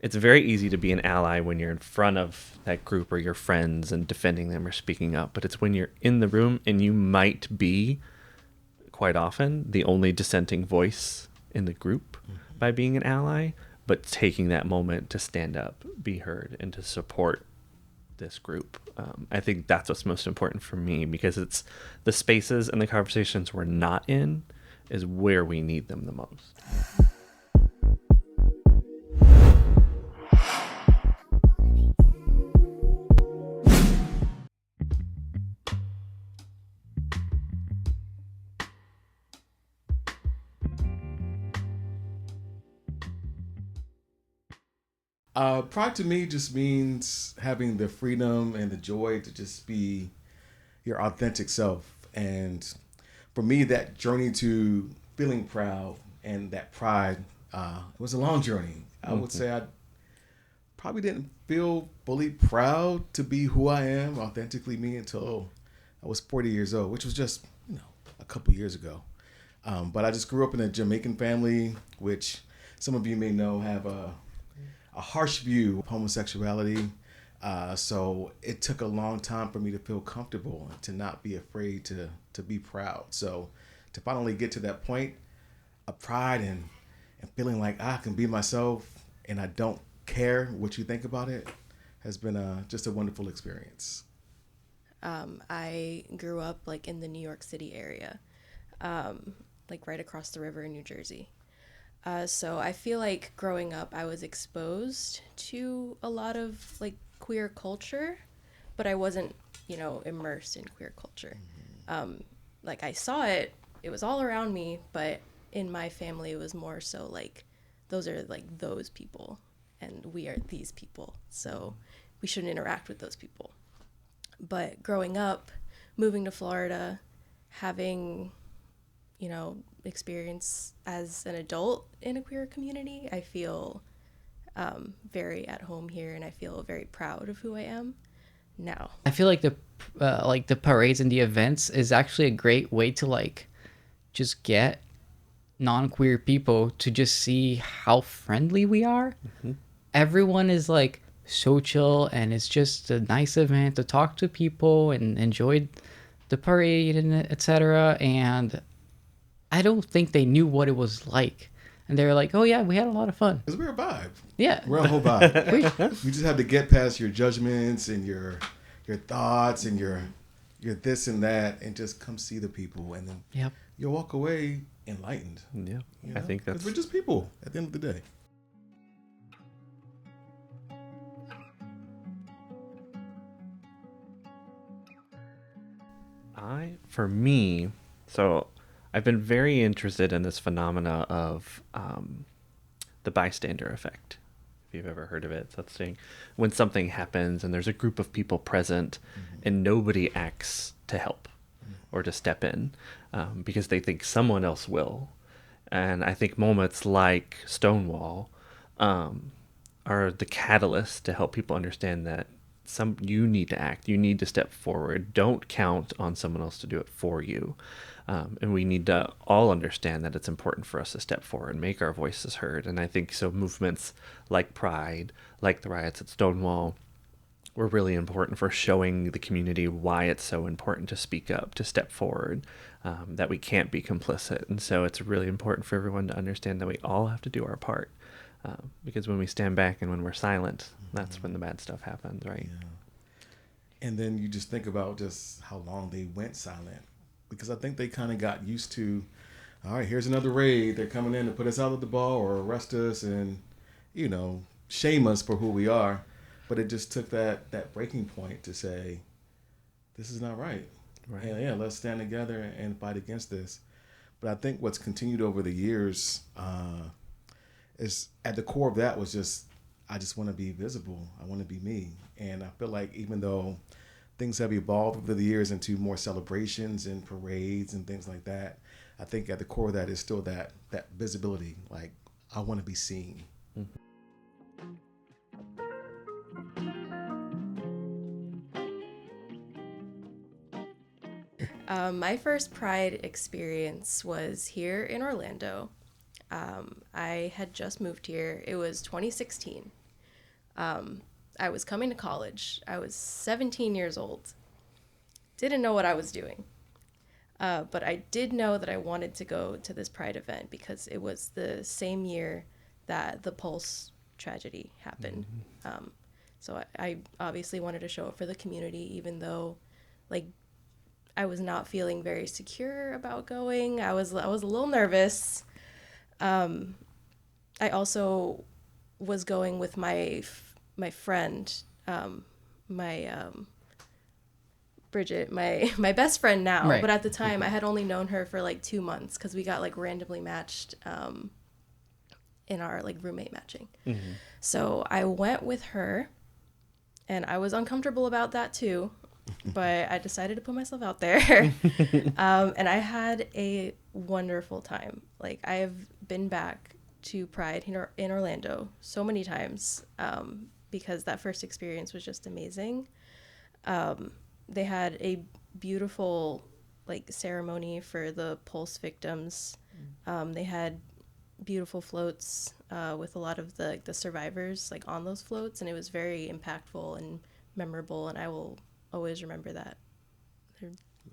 it's very easy to be an ally when you're in front of that group or your friends and defending them or speaking up. But it's when you're in the room and you might be, quite often, the only dissenting voice in the group by being an ally, but taking that moment to stand up, be heard, and to support this group. I think that's what's most important for me, because it's the spaces and the conversations we're not in is where we need them the most. Pride to me just means having the freedom and the joy to just be your authentic self. And for me, that journey to feeling proud and that pride, it was a long journey. I would say I probably didn't feel fully proud to be who I am, authentically me, until I was 40 years old, which was just, a couple years ago. But I just grew up in a Jamaican family, which some of you may know have a harsh view of homosexuality. So it took a long time for me to feel comfortable and to not be afraid to be proud. So to finally get to that point of pride and feeling like I can be myself and I don't care what you think about it has been just a wonderful experience. I grew up like in the New York City area, like right across the river in New Jersey. So I feel like growing up, I was exposed to a lot of like queer culture, but I wasn't, immersed in queer culture. Like I saw it, it was all around me, but in my family, it was more so like those are like those people and we are these people. So we shouldn't interact with those people. But growing up, moving to Florida, having, experience as an adult in a queer community, I feel very at home here, and I feel very proud of who I am now. I feel like the parades and the events is actually a great way to like just get non-queer people to just see how friendly we are. Everyone is like so chill, and it's just a nice event to talk to people and enjoy the parade and etc. And I don't think they knew what it was like, and they were like, "Oh yeah, we had a lot of fun." Because we're a vibe. Yeah, We're a whole vibe. You just have to get past your judgments and your thoughts and your this and that, and just come see the people, and then yep. you'll walk away enlightened. Yeah, I think that's... 'Cause we're just people at the end of the day. For me, so I've been very interested in this phenomena of the bystander effect. If you've ever heard of it, so that's saying when something happens and there's a group of people present and nobody acts to help or to step in because they think someone else will. And I think moments like Stonewall are the catalyst to help people understand that you need to act, you need to step forward. Don't count on someone else to do it for you. And we need to all understand that it's important for us to step forward and make our voices heard. And I think so movements like Pride, like the riots at Stonewall, were really important for showing the community why it's so important to speak up, to step forward, that we can't be complicit. And so it's really important for everyone to understand that we all have to do our part. Because when we stand back and when we're silent, that's when the bad stuff happens, right? Yeah. And then you just think about just how long they went silent. Because I think they kind of got used to, all right, here's another raid. They're coming in to put us out of the ball or arrest us and, shame us for who we are. But it just took that breaking point to say, this is not right. Right. And yeah, let's stand together and fight against this. But I think what's continued over the years is at the core of that was just, I just want to be visible. I want to be me. And I feel like even though things have evolved over the years into more celebrations and parades and things like that, I think at the core of that is still that visibility. Like, I want to be seen. My first Pride experience was here in Orlando. I had just moved here. It was 2016. I was coming to college. I was 17 years old. Didn't know what I was doing. But I did know that I wanted to go to this Pride event because it was the same year that the Pulse tragedy happened. So I obviously wanted to show up for the community, even though, like, I was not feeling very secure about going. I was a little nervous. I also was going with my friend, Bridget, my best friend now. Right. But at the time, I had only known her for like 2 months because we got like randomly matched in our like roommate matching. So I went with her, and I was uncomfortable about that too. But I decided to put myself out there. And I had a wonderful time. Like, I have been back to Pride in Orlando so many times because that first experience was just amazing. They had a beautiful like ceremony for the Pulse victims. They had beautiful floats with a lot of the survivors like on those floats, and it was very impactful and memorable, and I will always remember that. They're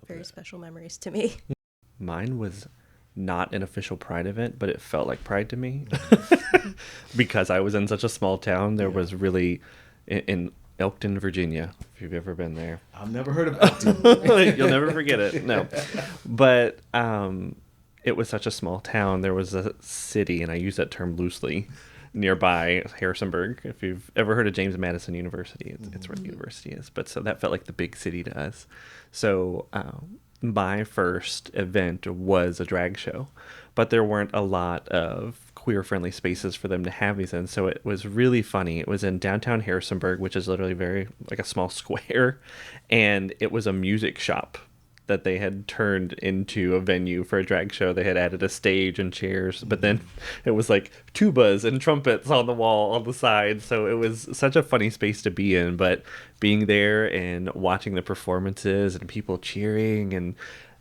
very special memories to me. Mine was not an official Pride event, but it felt like Pride to me because I was in such a small town. There was really in Elkton, Virginia, if you've ever been there. I've never heard of Elkton. You'll never forget it. No. But it was such a small town. There was a city, and I use that term loosely, nearby Harrisonburg. If you've ever heard of James Madison University, it's where the university is. But so that felt like the big city to us. So my first event was a drag show, but there weren't a lot of queer-friendly spaces for them to have these in. So it was really funny. It was in downtown Harrisonburg, which is literally very like a small square, and it was a music shop that they had turned into a venue for a drag show. They had added a stage and chairs, but then it was like tubas and trumpets on the wall on the side. So it was such a funny space to be in, but being there and watching the performances and people cheering and,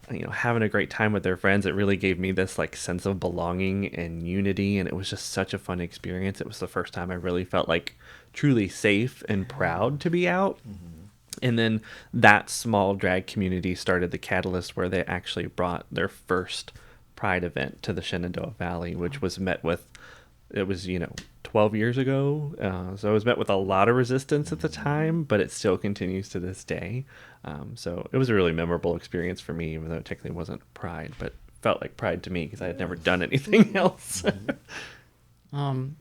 you know, having a great time with their friends, it really gave me this like sense of belonging and unity. And it was just such a fun experience. It was the first time I really felt like truly safe and proud to be out. And then that small drag community started the catalyst where they actually brought their first Pride event to the Shenandoah Valley, which was met with, it was, 12 years ago. So it was met with a lot of resistance at the time, but it still continues to this day. So it was a really memorable experience for me, even though it technically wasn't Pride, but felt like Pride to me because I had never done anything else. Mine?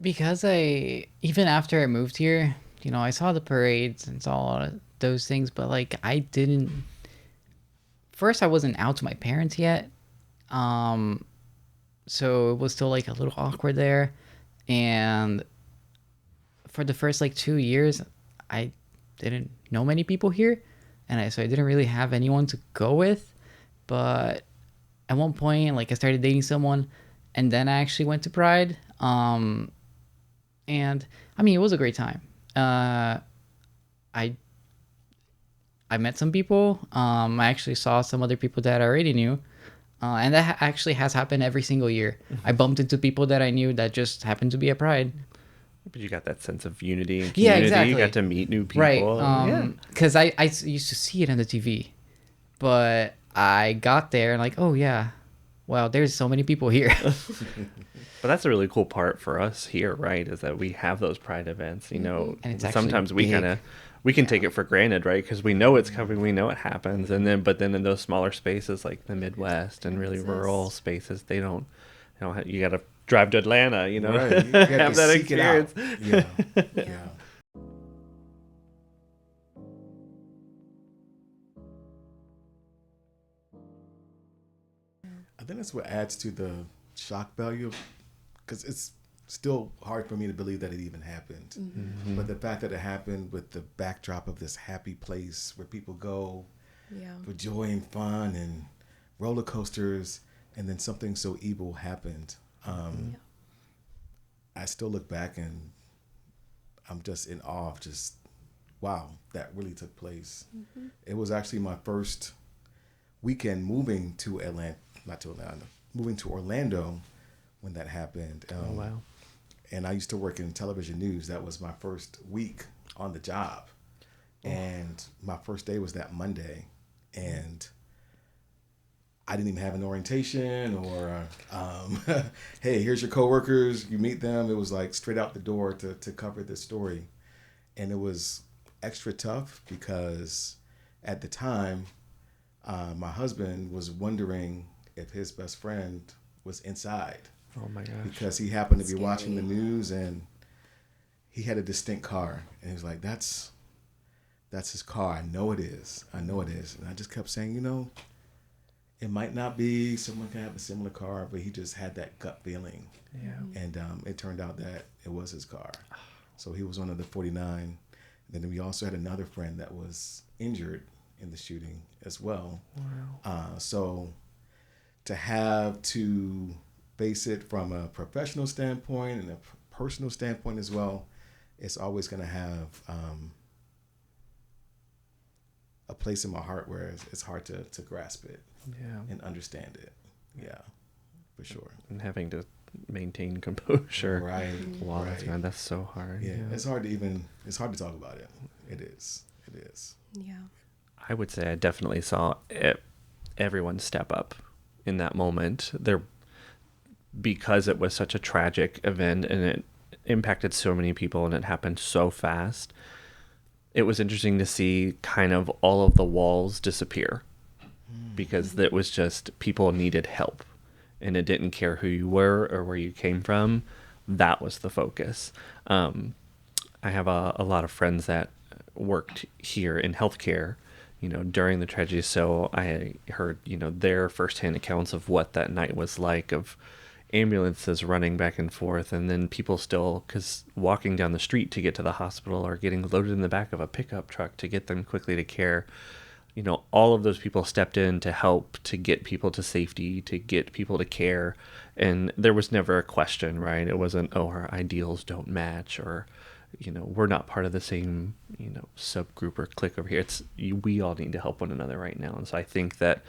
Because even after I moved here, I saw the parades and saw all of those things, but like first I wasn't out to my parents yet. So it was still like a little awkward there. And for the first like 2 years, I didn't know many people here. So I didn't really have anyone to go with. But at one point, like I started dating someone, and then I actually went to Pride. And I mean, it was a great time. I met some people. I actually saw some other people that I already knew. And that actually has happened every single year. I bumped into people that I knew that just happened to be at Pride. But you got that sense of unity and community. Yeah, exactly. You got to meet new people. Right. Because I used to see it on the TV. But I got there and like, oh yeah, wow, there's so many people here. But that's a really cool part for us here, right? Is that we have those Pride events. And it's sometimes actually we can take it for granted, right? Because we know it's coming, we know it happens, but then in those smaller spaces like the Midwest and really rural spaces, they don't. You got to drive to Atlanta, Right. You have that experience. Yeah. I think that's what adds to the shock value, because it's still hard for me to believe that it even happened. But the fact that it happened with the backdrop of this happy place where people go for joy and fun and roller coasters, and then something so evil happened. I still look back and I'm just in awe of just, wow, that really took place. It was actually my first weekend moving to Orlando, when that happened. Oh, wow. And I used to work in television news. That was my first week on the job. And my first day was that Monday. And I didn't even have an orientation or, hey, here's your coworkers. You meet them. It was like straight out the door to cover this story. And it was extra tough because at the time, my husband was wondering if his best friend was inside. Oh my gosh. Because he happened to be Scary. watching the news and he had a distinct car. And he was like, that's his car. I know it is. And I just kept saying, it might not be. Someone can have a similar car, but he just had that gut feeling. Yeah. And it turned out that it was his car. So he was one of the 49. Then we also had another friend that was injured in the shooting as well. Wow. So to have to face it from a professional standpoint and a personal standpoint as well, it's always going to have a place in my heart where it's hard to grasp it Yeah. and understand it. Yeah, for sure. And having to maintain composure. Right. Wow, right. man, that's so hard. Yeah, it's hard to talk about it. It is. Yeah. I would say I definitely saw everyone step up in that moment. Because it was such a tragic event and it impacted so many people and it happened so fast. It was interesting to see kind of all of the walls disappear because it was just people needed help and it didn't care who you were or where you came from. That was the focus. I have a lot of friends that worked here in healthcare, during the tragedy. So I heard, their firsthand accounts of what that night was like, of ambulances running back and forth, and then people still, because walking down the street to get to the hospital or getting loaded in the back of a pickup truck to get them quickly to care. All of those people stepped in to help, to get people to safety, to get people to care. And there was never a question, right? It wasn't, oh, our ideals don't match, or, we're not part of the same, subgroup or clique over here. We all need to help one another right now. And so I think that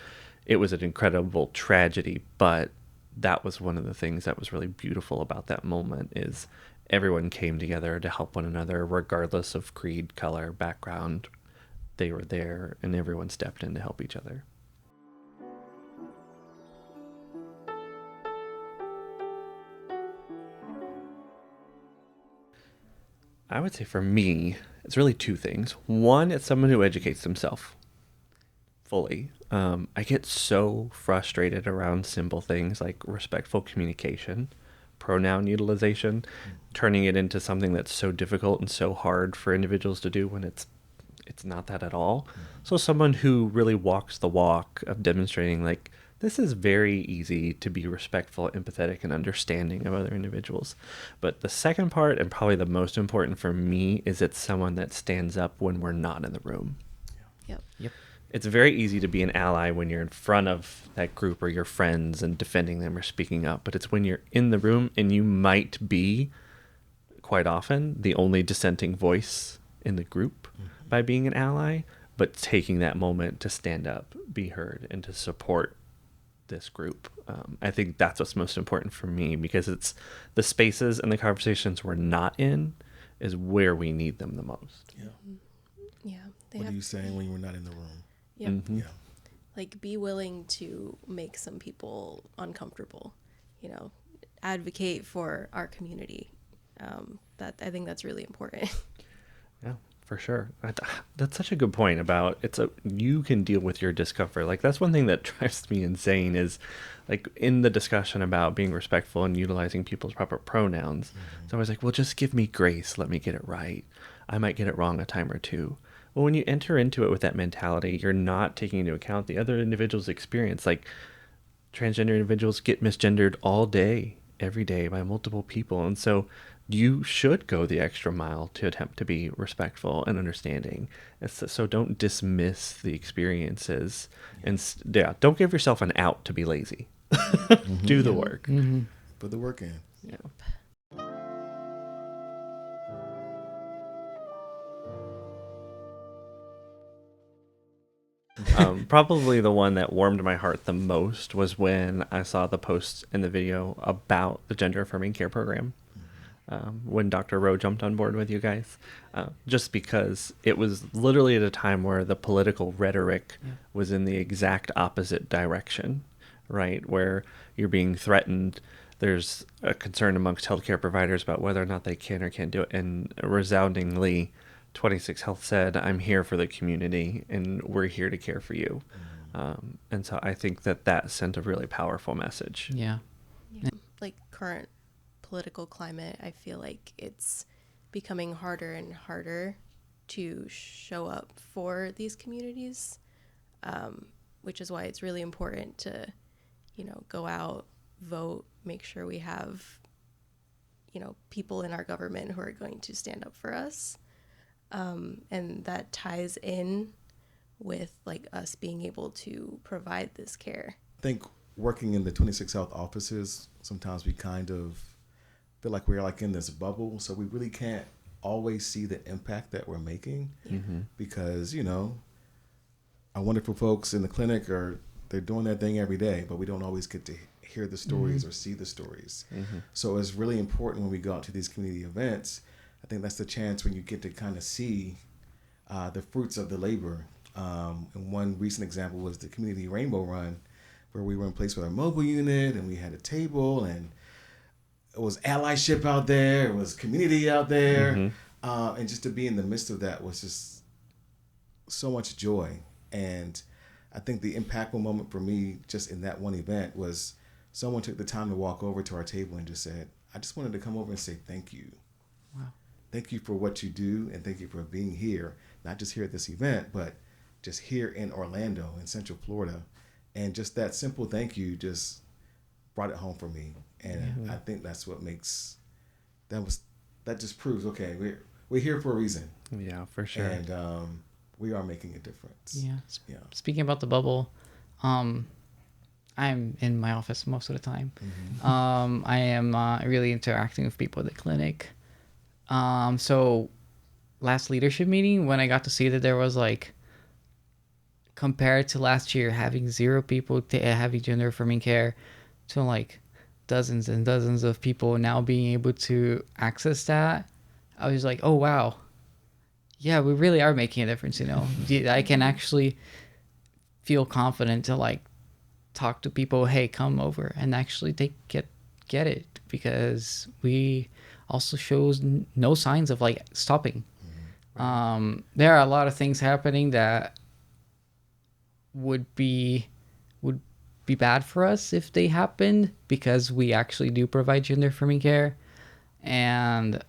it was an incredible tragedy, but that was one of the things that was really beautiful about that moment is everyone came together to help one another, regardless of creed, color, background. They were there and everyone stepped in to help each other. I would say for me, it's really two things. One, it's someone who educates themselves fully. I get so frustrated around simple things like respectful communication, pronoun utilization, turning it into something that's so difficult and so hard for individuals to do when it's not that at all. So someone who really walks the walk of demonstrating like, this is very easy to be respectful, empathetic, and understanding of other individuals. But the second part, and probably the most important for me, is it's someone that stands up when we're not in the room. Yep. It's very easy to be an ally when you're in front of that group or your friends and defending them or speaking up. But it's when you're in the room and you might be, quite often, the only dissenting voice in the group by being an ally, but taking that moment to stand up, be heard, and to support this group. I think that's what's most important for me, because it's the spaces and the conversations we're not in is where we need them the most. Yeah. Yeah. What are you saying when you're not in the room? Yep. Mhm. Yeah. Like, be willing to make some people uncomfortable, advocate for our community. I think that's really important. Yeah, for sure. That's such a good point about you can deal with your discomfort. Like, that's one thing that drives me insane is like in the discussion about being respectful and utilizing people's proper pronouns. It's always like, well, just give me grace. Let me get it right. I might get it wrong a time or two. Well, when you enter into it with that mentality, you're not taking into account the other individual's experience. Like, transgender individuals get misgendered all day, every day by multiple people. And so you should go the extra mile to attempt to be respectful and understanding. So don't dismiss the experiences. And don't give yourself an out to be lazy. Do the work. Put the work in. Yeah. Probably the one that warmed my heart the most was when I saw the post in the video about the gender affirming care program. When Dr. Rowe jumped on board with you guys, just because it was literally at a time where the political rhetoric was in the exact opposite direction, right? Where you're being threatened. There's a concern amongst healthcare providers about whether or not they can or can't do it. And resoundingly, 26 Health said, I'm here for the community and we're here to care for you. And so I think that sent a really powerful message. Yeah. Yeah. Like current political climate, I feel like it's becoming harder and harder to show up for these communities, which is why it's really important to, go out, vote, make sure we have, people in our government who are going to stand up for us. And that ties in with like us being able to provide this care. I think working in the 26 Health offices, sometimes we kind of feel like we're like in this bubble, so we really can't always see the impact that we're making because our wonderful folks in the clinic they're doing their thing every day, but we don't always get to hear the stories or see the stories. So it's really important when we go out to these community events. I think that's the chance when you get to kind of see the fruits of the labor. And one recent example was the Community Rainbow Run, where we were in place with our mobile unit and we had a table and it was allyship out there, it was community out there. And just to be in the midst of that was just so much joy. And I think the impactful moment for me just in that one event was someone took the time to walk over to our table and just said, I just wanted to come over and say thank you. Wow. Thank you for what you do and thank you for being here, not just here at this event, but just here in Orlando, in Central Florida. And just that simple thank you just brought it home for me. And I think that's what makes, that just proves, okay, we're here for a reason. Yeah, for sure. And we are making a difference. Yeah. Speaking about the bubble, I'm in my office most of the time. I am really interacting with people at the clinic. So last leadership meeting, when I got to see that there was like, compared to last year, having 0 people having gender affirming care to like dozens and dozens of people now being able to access that, I was like, oh, wow. Yeah, we really are making a difference, I can actually feel confident to like talk to people, hey, come over and actually get it, because we also shows no signs of like stopping. There are a lot of things happening that would be bad for us if they happened, because we actually do provide gender affirming care, and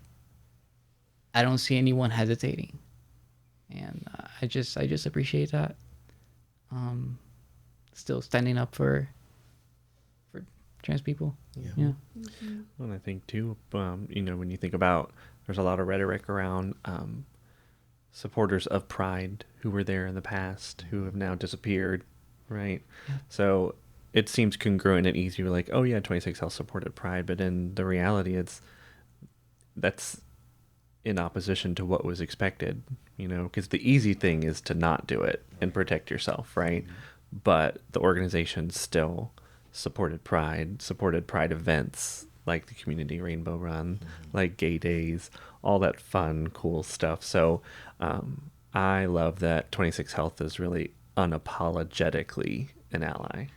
I don't see anyone hesitating, and I just appreciate that. Still standing up for trans people. Yeah. And I think too, when you think about, there's a lot of rhetoric around supporters of Pride who were there in the past who have now disappeared, right? So it seems congruent and easy. You're like, oh yeah, 26 Health supported Pride, but in the reality, that's in opposition to what was expected, because the easy thing is to not do it and protect yourself, right? But the organization still supported Pride events like the Community Rainbow Run, like Gay Days, all that fun, cool stuff. So I love that 26 Health is really unapologetically an ally.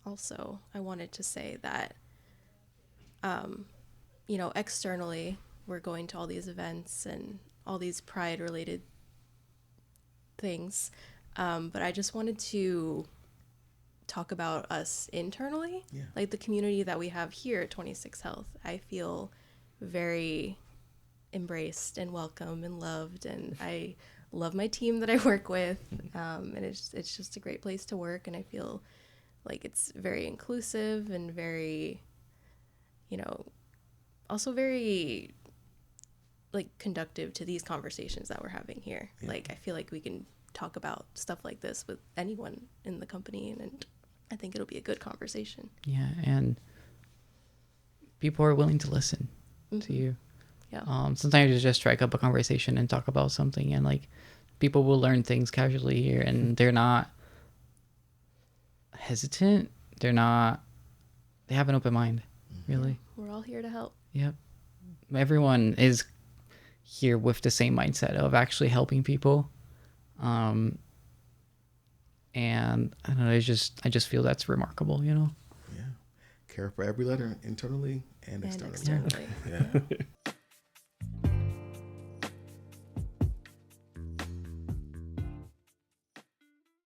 Also, I wanted to say that, externally, we're going to all these events and all these Pride-related things, but I just wanted to talk about us internally, like the community that we have here at 26 Health. I feel very embraced and welcome and loved, and I love my team that I work with, and it's just a great place to work, and I feel like it's very inclusive and very, also very like conductive to these conversations that we're having here. Like I feel like we can talk about stuff like this with anyone in the company, and I think it'll be a good conversation. Yeah, and people are willing to listen to you. Yeah. Sometimes you just strike up a conversation and talk about something, and like people will learn things casually here, and they're not hesitant. They have an open mind, really. We're all here to help. Yep. Everyone is here with the same mindset of actually helping people. And I don't know, I just feel that's remarkable, you know? Yeah. Care for every letter internally and And externally. externally. Yeah.